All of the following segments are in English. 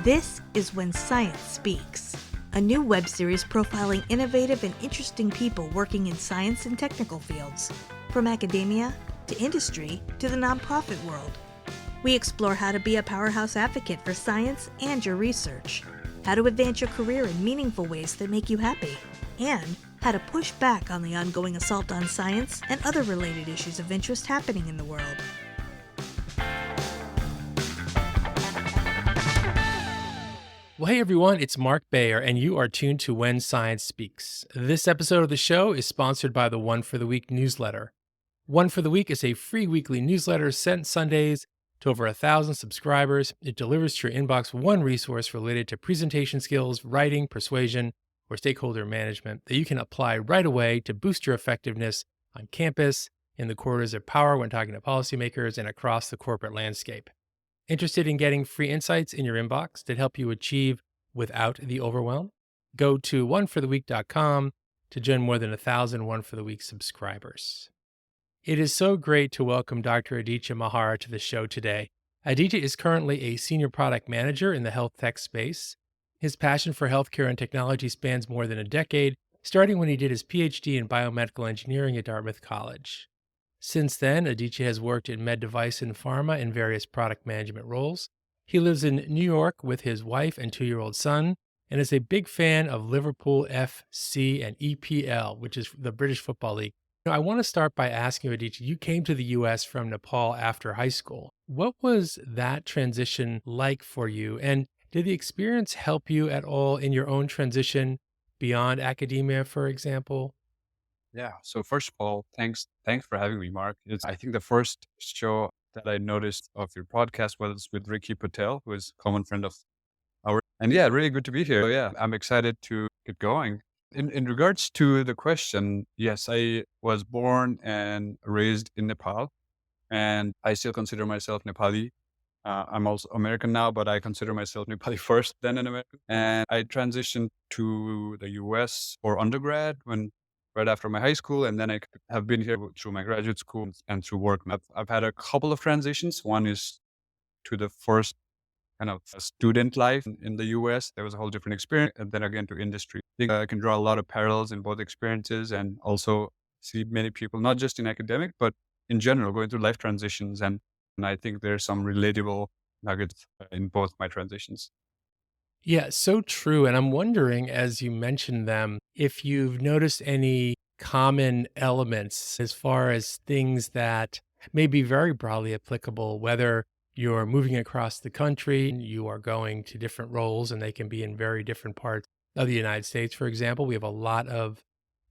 This is When Science Speaks, a new web series profiling innovative and interesting people working in science and technical fields, from academia to industry to the nonprofit world. We explore how to be a powerhouse advocate for science and your research, how to advance your career in meaningful ways that make you happy, and how to push back on the ongoing assault on science and other related issues of interest happening in the world. Well, hey everyone, it's Mark Bayer, and you are tuned to When Science Speaks. This episode of the show is sponsored by the One for the Week newsletter. One for the Week is a free weekly newsletter sent Sundays to over 1,000 subscribers. It delivers to your inbox one resource related to presentation skills, writing, persuasion, or stakeholder management that you can apply right away to boost your effectiveness on campus, in the corridors of power when talking to policymakers, and across the corporate landscape. Interested in getting free insights in your inbox that help you achieve without the overwhelm? Go to onefortheweek.com to join more than 1,000 One for the Week subscribers. It is so great to welcome Dr. Aditya Mahara to the show today. Aditya is currently a senior product manager in the health tech space. His passion for healthcare and technology spans more than a decade, starting when he did his PhD in biomedical engineering at Dartmouth College. Since then, Aditya has worked in med device and pharma in various product management roles. He lives in New York with his wife and 2-year-old son, and is a big fan of Liverpool FC and EPL, which is the British Football League. I want to start by asking you, Aditya, you came to the U.S. from Nepal after high school. What was that transition like for you? And did the experience help you at all in your own transition beyond academia, for example? Yeah. So first of all, thanks for having me, Mark. I think the first show that I noticed of your podcast was with Ricky Patel, who is a common friend of ours. And yeah, really good to be here. So yeah, I'm excited to get going. In regards to the question, yes, I was born and raised in Nepal, and I still consider myself Nepali. I'm also American now, but I consider myself Nepali first, then an American. And I transitioned to the US for undergrad right after my high school, and then I have been here through my graduate school and through work. I've had a couple of transitions. One is to the first kind of student life in the US. There was a whole different experience, and then again to industry. I think I can draw a lot of parallels in both experiences, and also see many people, not just in academic, but in general, going through life transitions. And I think there's some relatable nuggets in both my transitions. Yeah, so true. And I'm wondering, as you mentioned them, if you've noticed any common elements as far as things that may be very broadly applicable, whether you're moving across the country, you are going to different roles, and they can be in very different parts of the United States. For example, we have a lot of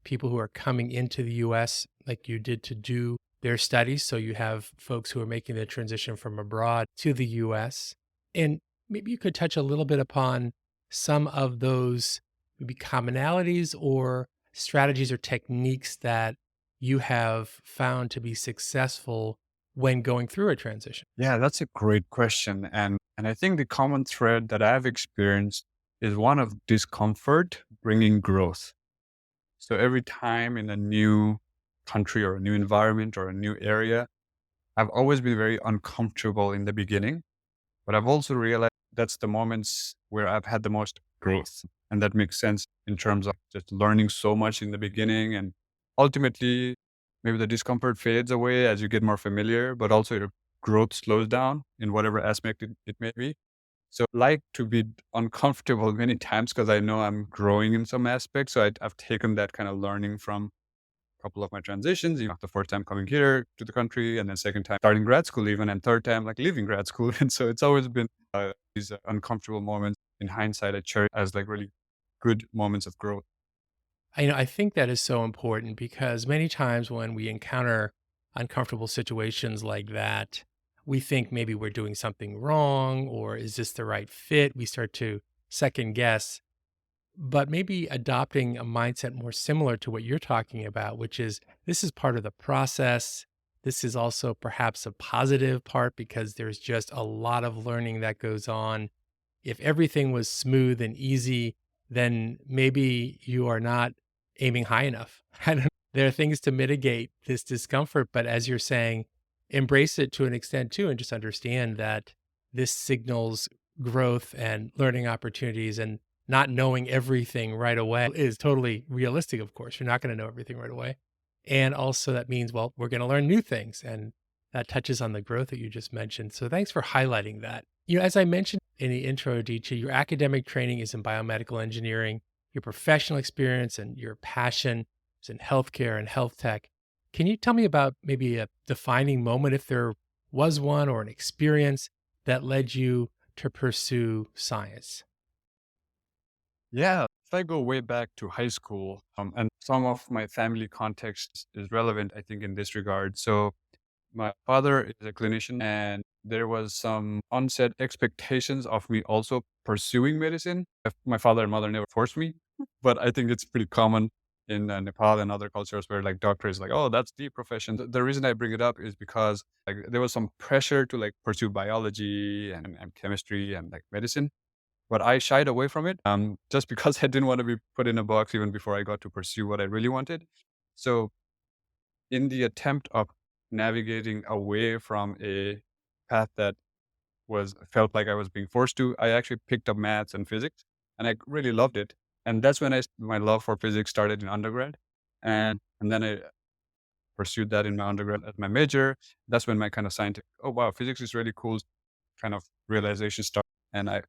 people who are coming into the US, like you did, to do their studies. So you have folks who are making the transition from abroad to the US. And maybe you could touch a little bit upon some of those maybe commonalities or strategies or techniques that you have found to be successful when going through a transition. Yeah, that's a great question. And I think the common thread that I've experienced is one of discomfort bringing growth. So every time in a new country or a new environment or a new area, I've always been very uncomfortable in the beginning, but I've also realized that's the moments where I've had the most growth. And that makes sense in terms of just learning so much in the beginning. And ultimately, maybe the discomfort fades away as you get more familiar, but also your growth slows down in whatever aspect it may be. So I like to be uncomfortable many times because I know I'm growing in some aspects. So I've taken that kind of learning from a couple of my transitions, the first time coming here to the country, and then second time starting grad school even, and third time like leaving grad school. And so it's always been these uncomfortable moments in hindsight I cherish as like really good moments of growth. I think that is so important because many times when we encounter uncomfortable situations like that, we think maybe we're doing something wrong, or is this the right fit? We start to second guess, but maybe adopting a mindset more similar to what you're talking about, which is this is part of the process. This is also perhaps a positive part because there's just a lot of learning that goes on. If everything was smooth and easy, then maybe you are not aiming high enough. I don't, there are things to mitigate this discomfort, but as you're saying, embrace it to an extent too, and just understand that this signals growth and learning opportunities and not knowing everything right away is totally realistic, of course. You're not going to know everything right away. And also, that means, well, we're going to learn new things. And that touches on the growth that you just mentioned. So thanks for highlighting that. As I mentioned in the intro, Aditya, your academic training is in biomedical engineering, your professional experience and your passion is in healthcare and health tech. Can you tell me about maybe a defining moment, if there was one, or an experience that led you to pursue science? Yeah, if I go way back to high school, and some of my family context is relevant, I think, in this regard. So my father is a clinician, and there was some unset expectations of me also pursuing medicine. My father and mother never forced me, but I think it's pretty common in Nepal and other cultures where like doctor is like, oh, that's the profession. The reason I bring it up is because like there was some pressure to like pursue biology and chemistry and like medicine, but I shied away from it just because I didn't want to be put in a box even before I got to pursue what I really wanted. So in the attempt of navigating away from a path that was felt like I was being forced to, I actually picked up maths and physics, and I really loved it. And that's when my love for physics started in undergrad, and then I pursued that in my undergrad as my major. That's when my kind of scientific, oh wow, physics is really cool, kind of realization started. And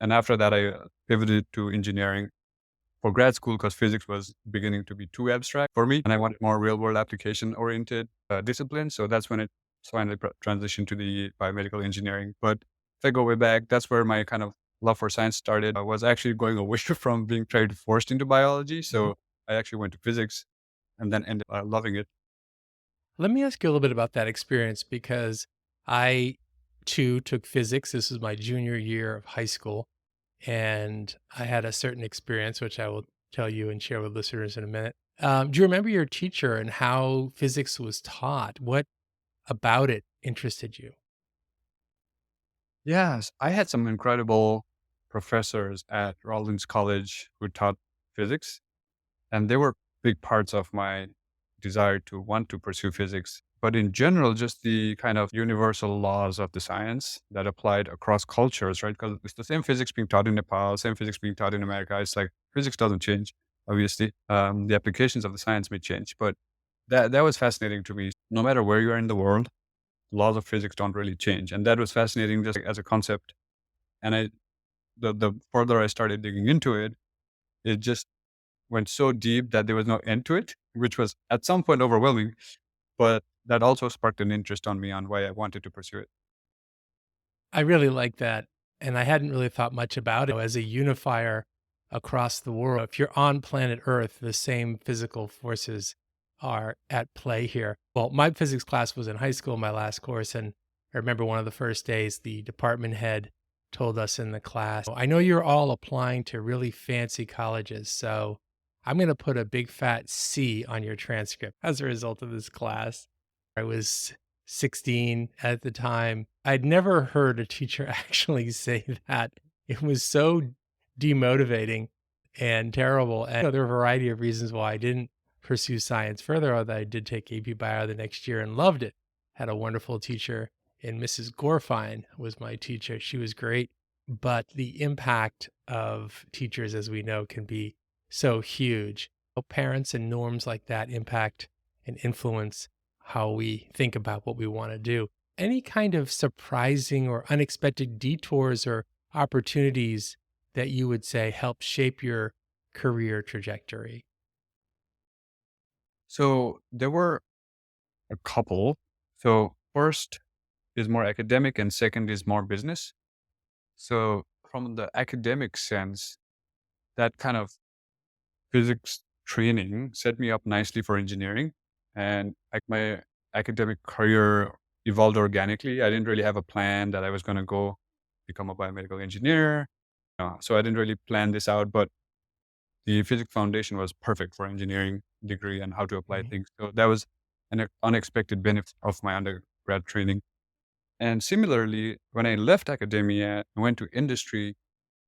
and after that, I pivoted to engineering for grad school because physics was beginning to be too abstract for me, and I wanted more real world application oriented discipline. So that's when it finally transitioned to the biomedical engineering. But if I go way back, that's where my kind of love for science started. I was actually going away from being tried forced into biology. Mhm. So I actually went to physics and then ended up loving it. Let me ask you a little bit about that experience, because I too took physics. This was my junior year of high school, and I had a certain experience, which I will tell you and share with listeners in a minute. Do you remember your teacher and how physics was taught? What about it interested you? Yes, I had some incredible professors at Rawlings College who taught physics, and they were big parts of my desire to want to pursue physics. But in general, just the kind of universal laws of the science that applied across cultures, right? Because it's the same physics being taught in Nepal, same physics being taught in America. It's like physics doesn't change, obviously. The applications of the science may change, but that was fascinating to me. No matter where you are in the world, laws of physics don't really change, and that was fascinating just as a concept. And the further I started digging into it, it just went so deep that there was no end to it, which was at some point overwhelming, but that also sparked an interest on me on why I wanted to pursue it. I really like that. And I hadn't really thought much about it as a unifier across the world. If you're on planet Earth, the same physical forces are at play here. Well, my physics class was in high school, my last course. And I remember one of the first days, the department head told us in the class, I know you're all applying to really fancy colleges. So I'm going to put a big fat C on your transcript as a result of this class. I was 16 at the time. I'd never heard a teacher actually say that. It was so demotivating and terrible. And there were a variety of reasons why I didn't pursue science further, although I did take AP Bio the next year and loved it. Had a wonderful teacher, and Mrs. Gorfine was my teacher. She was great. But the impact of teachers, as we know, can be so huge. Parents and norms like that impact and influence how we think about what we want to do. Any kind of surprising or unexpected detours or opportunities that you would say help shape your career trajectory? So there were a couple. So first is more academic and second is more business. So from the academic sense, that kind of physics training set me up nicely for engineering. And like my academic career evolved organically. I didn't really have a plan that I was going to go become a biomedical engineer. So I didn't really plan this out, but the physics foundation was perfect for engineering degree and how to apply Mhm. things. So that was an unexpected benefit of my undergrad training. And similarly, when I left academia and went to industry,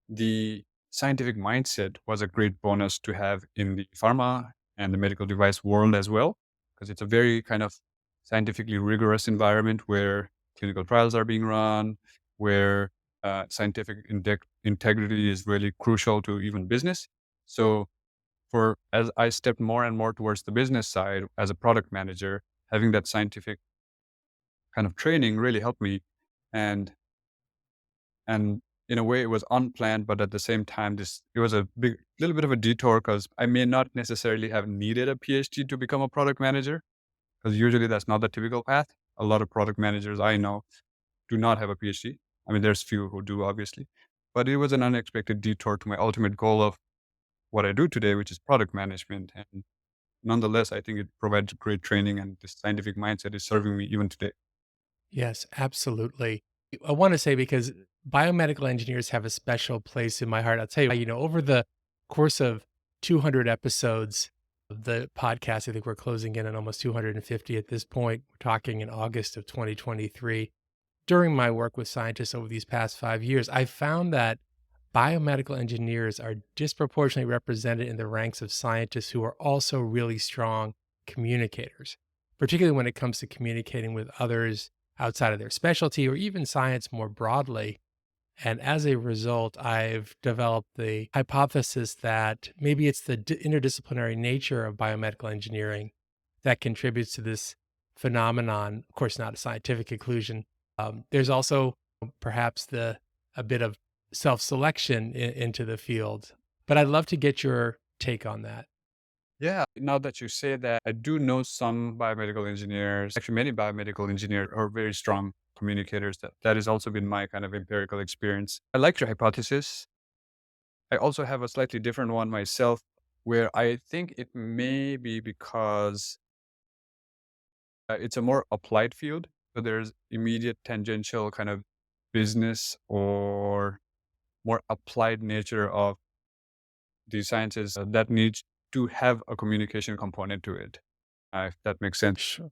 the scientific mindset was a great bonus to have in the pharma and the medical device world as well, because it's a very kind of scientifically rigorous environment where clinical trials are being run, where scientific integrity is really crucial to even business. So as I stepped more and more towards the business side as a product manager, having that scientific kind of training really helped me. And and in a way it was unplanned, but at the same time it was a big little bit of a detour because I may not necessarily have needed a PhD to become a product manager, because usually that's not the typical path. A lot of product managers I know do not have a PhD. I mean, there's few who do, obviously, but it was an unexpected detour to my ultimate goal of what I do today, which is product management. And nonetheless, I think it provides great training, and this scientific mindset is serving me even today. Yes, absolutely. I want to say because biomedical engineers have a special place in my heart. I'll tell you, over the course of 200 episodes of the podcast, I think we're closing in on almost 250 at this point. We're talking in August of 2023. During my work with scientists over these past 5 years, I found that biomedical engineers are disproportionately represented in the ranks of scientists who are also really strong communicators, particularly when it comes to communicating with others outside of their specialty or even science more broadly. And as a result, I've developed the hypothesis that maybe it's the interdisciplinary nature of biomedical engineering that contributes to this phenomenon. Of course, not a scientific conclusion. There's also perhaps a bit of self-selection into the field. But I'd love to get your take on that. Yeah. Now that you say that, I do know some biomedical engineers, actually many biomedical engineers are very strong communicators. That has also been my kind of empirical experience. I like your hypothesis. I also have a slightly different one myself, where I think it may be because it's a more applied field. So there's immediate tangential kind of business or more applied nature of the sciences that needs to have a communication component to it, if that makes sense. Sure.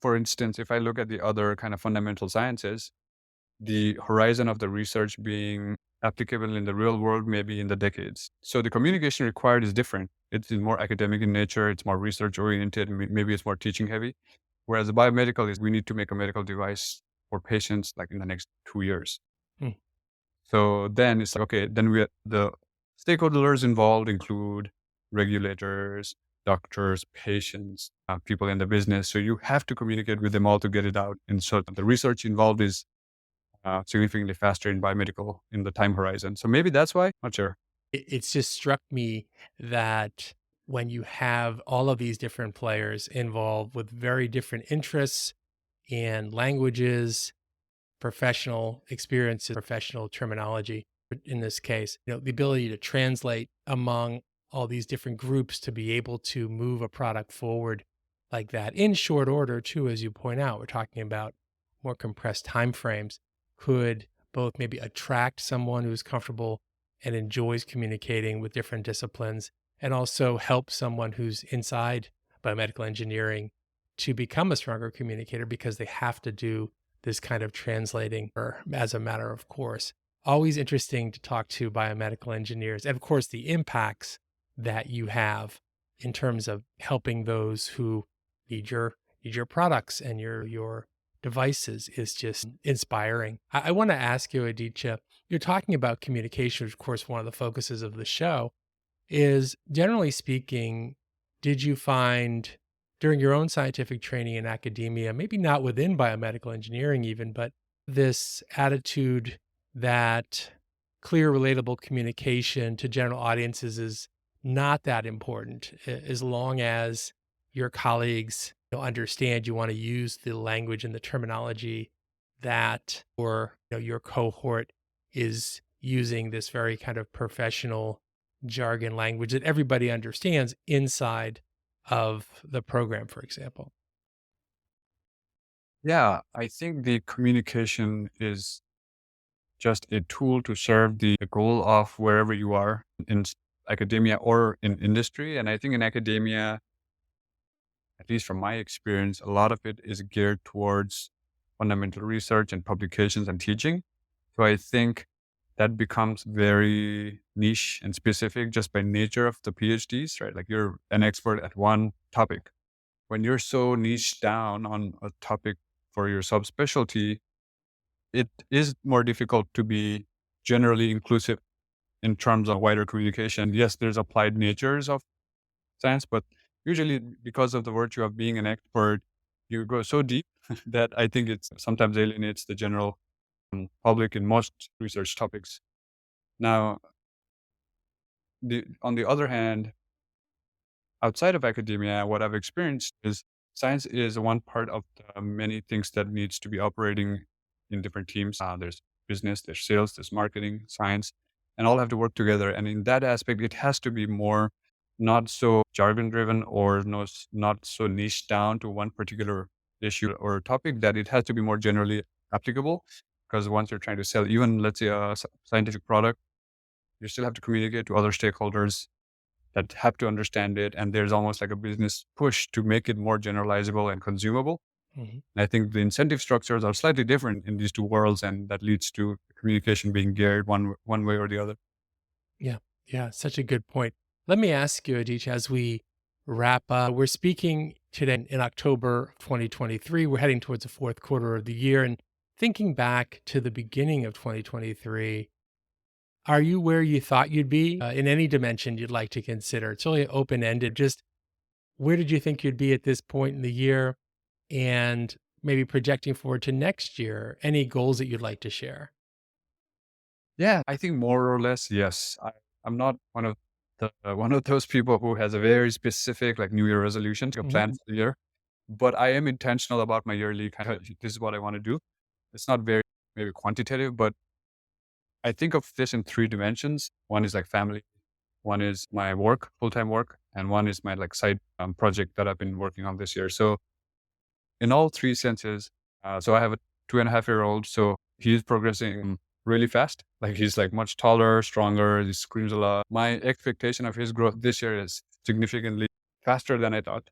For instance, if I look at the other kind of fundamental sciences, the horizon of the research being applicable in the real world may be in the decades. So the communication required is different. It's more academic in nature. It's more research oriented. Maybe it's more teaching heavy. Whereas the biomedical is we need to make a medical device for patients like in the next 2 years. Hmm. So then it's like, okay, then the stakeholders involved include regulators, doctors, patients, people in the business. So you have to communicate with them all to get it out. And so the research involved is significantly faster in biomedical in the time horizon. So maybe that's why. Not sure. It's just struck me that when you have all of these different players involved with very different interests and languages, professional experiences, professional terminology, in this case, the ability to translate among all these different groups to be able to move a product forward like that in short order, too, as you point out, we're talking about more compressed timeframes, could both maybe attract someone who's comfortable and enjoys communicating with different disciplines, and also help someone who's inside biomedical engineering to become a stronger communicator because they have to do this kind of translating or as a matter of course. Always interesting to talk to biomedical engineers, and of course the impacts that you have in terms of helping those who need your products and your devices is just inspiring. I want to ask you, Aditya, you're talking about communication, which of course one of the focuses of the show is, generally speaking, did you find during your own scientific training in academia, maybe not within biomedical engineering even, but this attitude that clear, relatable communication to general audiences is not that important as long as your colleagues understand you want to use the language and the terminology that or your cohort is using, this very kind of professional jargon language that everybody understands inside of the program, for example. Yeah, I think the communication is just a tool to serve the goal of wherever you are in academia or in industry. And I think in academia, at least from my experience, a lot of it is geared towards fundamental research and publications and teaching. So I think that becomes very niche and specific just by nature of the PhDs, right? Like you're an expert at one topic. When you're so niche down on a topic for your subspecialty, it is more difficult to be generally inclusive in terms of wider communication. Yes, there's applied natures of science, but usually because of the virtue of being an expert, you go so deep that I think it sometimes alienates the general public in most research topics. Now, on the other hand, outside of academia, what I've experienced is science is one part of the many things that needs to be operating in different teams. There's business, there's sales, there's marketing, science, and all have to work together. And in that aspect, it has to be more not so jargon driven or not so niche down to one particular issue or topic, that it has to be more generally applicable. Because once you're trying to sell, even let's say a scientific product, you still have to communicate to other stakeholders that have to understand it. And there's almost like a business push to make it more generalizable and consumable. Mhm. And I think the incentive structures are slightly different in these two worlds, and that leads to communication being geared one way or the other. Yeah. Yeah. Such a good point. Let me ask you, Aditya, as we wrap up, we're speaking today in October 2023. We're heading towards the fourth quarter of the year. And thinking back to the beginning of 2023, are you where you thought you'd be in any dimension you'd like to consider? It's only open ended. Just where did you think you'd be at this point in the year? And maybe projecting forward to next year, any goals that you'd like to share? Yeah, I think more or less, yes. I'm not one of those people who has a very specific like New Year resolution to plan Mhm. for the year, but I am intentional about my yearly kind of this is what I want to do. It's not very maybe quantitative, but I think of this in three dimensions. One is like family, one is my work, full-time work, and one is my like side project that I've been working on this year. So in all three senses, so I have a 2.5-year-old, so he's progressing really fast. Like he's like much taller, stronger, he screams a lot. My expectation of his growth this year is significantly faster than I thought.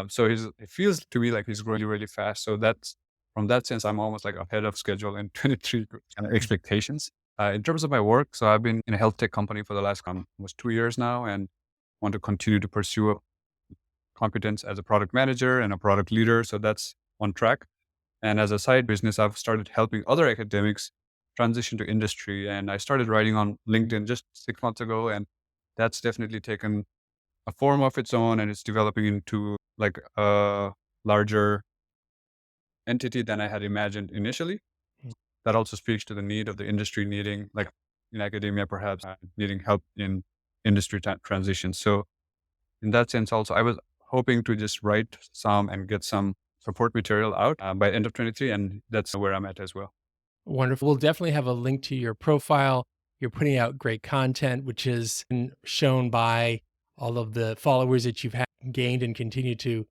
So it feels to me like he's growing really fast. So that's from that sense, I'm almost like ahead of schedule in 23 kind of expectations. In terms of my work, so I've been in a health tech company for the last almost 2 years now, and want to continue to pursue a competence as a product manager and a product leader. So that's on track. And as a side business, I've started helping other academics transition to industry. And I started writing on LinkedIn just 6 months ago, and that's definitely taken a form of its own, and it's developing into like a larger entity than I had imagined initially. Mm. That also speaks to the need of the industry needing, like in academia, perhaps needing help in industry transition. So in that sense, also, I was hoping to just write some and get some support material out by end of 23, and that's where I'm at as well. Wonderful. We'll definitely have a link to your profile. You're putting out great content, which is shown by all of the followers that you've gained and continue to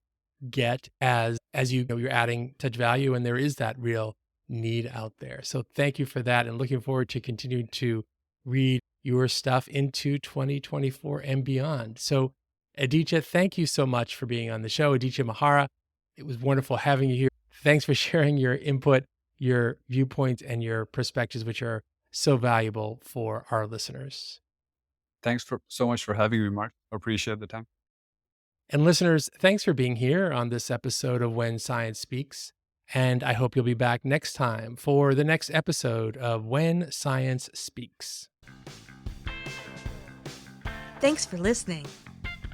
get as you're adding such value, and there is that real need out there. So thank you for that, and looking forward to continuing to read your stuff into 2024 and beyond. So Aditya, thank you so much for being on the show. Aditya Mahara, it was wonderful having you here. Thanks for sharing your input, your viewpoints, and your perspectives, which are so valuable for our listeners. Thanks for so much for having me, Mark. Appreciate the time. And listeners, thanks for being here on this episode of When Science Speaks. And I hope you'll be back next time for the next episode of When Science Speaks. Thanks for listening.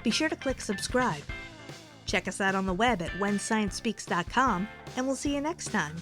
Be sure to click subscribe. Check us out on the web at whensciencespeaks.com, and we'll see you next time.